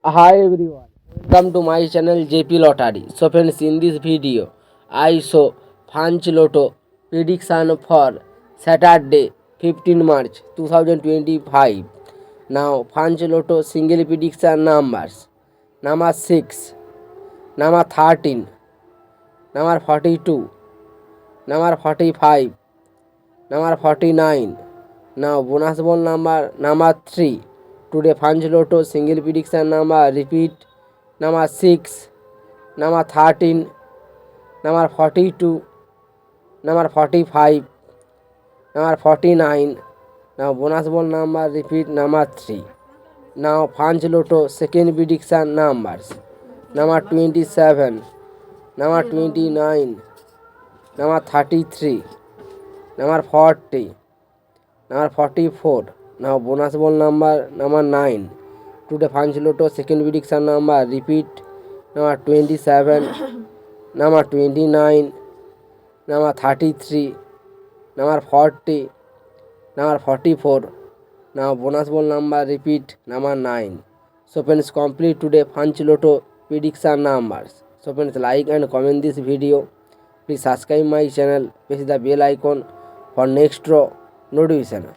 Hi everyone, welcome to my channel JP Lottery. So friends, in this video, I show Punch Lotto prediction for Saturday 15 March 2025. Now Punch Lotto single prediction numbers: number 6, number 13, number 42, number 45, number 49. Now bonus ball number 3. Today Punch Lotto single prediction number repeat: number 6, number 13, number 42, number 45, number 49. Now bonus ball number repeat: number 3. Now Punch Lotto second prediction numbers: number 27, number 29, number 33, number 40, number 44. Now bonus ball number 9. Today Punch Lotto second prediction number repeat: number 27, number 29, number 33, number 40, number 44. Now bonus ball number repeat: number 9. So friends, complete today Punch Lotto prediction numbers. So friends, like and comment this video. Please subscribe my channel, press the bell icon for next draw notification.